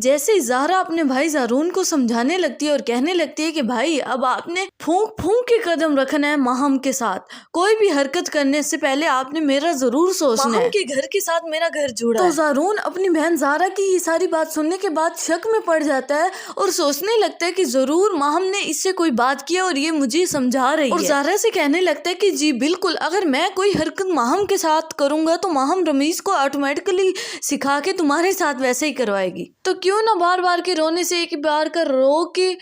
جیسے ہی زہرا اپنے بھائی زارون کو سمجھانے لگتی ہے اور کہنے لگتی ہے کہ بھائی اب آپ نے پھونک پھونک کے قدم رکھنا ہے ماہم کے ساتھ، کوئی بھی حرکت کرنے سے پہلے آپ نے میرا ضرور سوچنا ہے، ماہم کے گھر کے ساتھ میرا گھر جڑا ہے۔ تو زارون اپنی بہن زہرا کی یہ ساری بات سننے کے بعد شک میں پڑ جاتا ہے اور سوچنے لگتا ہے کہ ضرور ماہم نے اس سے کوئی بات کیا اور یہ مجھے سمجھا رہی ہے، اور زہرا سے کہنے لگتا ہے کہ جی بالکل، اگر میں کوئی حرکت ماہم کے ساتھ کروں گا تو ماہم رمیز کو آٹومیٹکلی سکھا کے تمہارے ساتھ ویسے ہی کروائے گی، تو کیوں نہ بار بار کے رونے سے ایک بار کا رو کے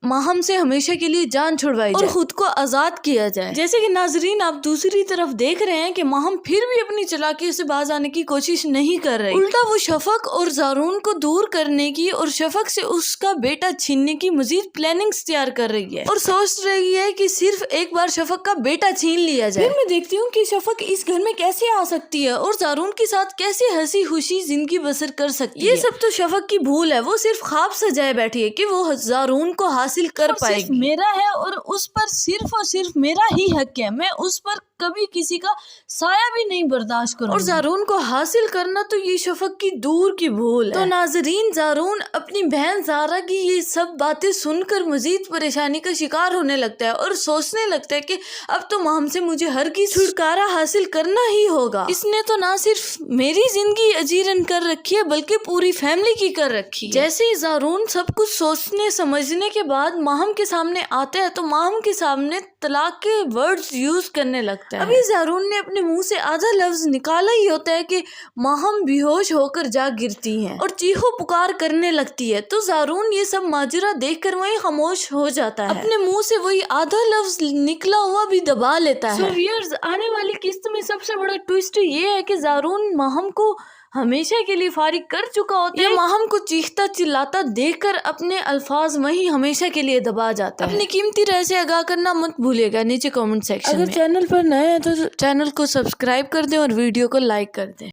ماہم سے ہمیشہ کے لیے جان چھڑوائی جائے اور خود کو آزاد کیا جائے۔ جیسے کہ ناظرین آپ دوسری طرف دیکھ رہے ہیں کہ ماہم پھر بھی اپنی چالاکی سے باز آنے کی کوشش نہیں کر رہی، الٹا وہ شفق اور زارون کو دور کرنے کی اور شفق سے اس کا بیٹا چھیننے کی مزید پلاننگز تیار کر رہی ہے اور سوچ رہی ہے کہ صرف ایک بار شفق کا بیٹا چھین لیا جائے۔ پھر میں دیکھتی ہوں کہ شفق اس گھر میں کیسے آ سکتی ہے اور زارون کے ساتھ کیسے ہنسی خوشی زندگی بسر کر سکتی ہے۔ یہ سب تو شفق کی بھول ہے، وہ صرف خواب سجائے بیٹھی ہے کہ وہ زارون کو حاصل کر پائے گی، میرا ہے اور اس پر صرف اور صرف میرا ہی حق ہے، میں اس پر کبھی کسی کا سایہ بھی نہیں برداشت کروں، اور زارون کو حاصل کرنا تو یہ شفق کی دور کی بھول ہے۔ تو ناظرین زارون اپنی بہن زہرا کی یہ سب باتیں سن کر مزید پریشانی کا شکار ہونے لگتا ہے اور سوچنے لگتا ہے کہ اب تو ماہم سے مجھے ہرگز چھٹکارا حاصل کرنا ہی ہوگا، اس نے تو نہ صرف میری زندگی اجیرن کر رکھی ہے بلکہ پوری فیملی کی کر رکھی ہے۔ جیسے ہی زارون سب کچھ سوچنے سمجھنے کے بعد ماہم کے سامنے آتا ہے تو ماہم کے سامنے طلاق کے ورڈز یوز کرنے لگتا ہے۔ ابھی زارون نے اپنے منہ سے آدھا لفظ نکالا ہی ہوتا ہے کہ ماہم بے ہوش ہو کر جا گرتی ہیں اور چیخو پکار کرنے لگتی ہے، تو زارون یہ سب ماجرا دیکھ کر وہیں خاموش ہو جاتا ہے، اپنے منہ سے وہی آدھا لفظ نکلا ہوا بھی دبا لیتا ہے۔ ویئرز آنے والی قسط میں سب سے بڑا ٹویسٹ یہ ہے کہ زارون ماہم کو ہمیشہ کے لیے فارغ کر چکا ہوتا ہے، ماہم کو چیختا چلاتا دیکھ کر اپنے الفاظ وہیں ہمیشہ کے لیے دبا جاتا ہے۔ اپنی قیمتی رائے سے آگاہ کرنا مت بھولیے گا نیچے کامنٹ سیکشن میں۔ اگر چینل پر نئے ہیں تو چینل کو سبسکرائب کر دیں اور ویڈیو کو لائک کر دیں۔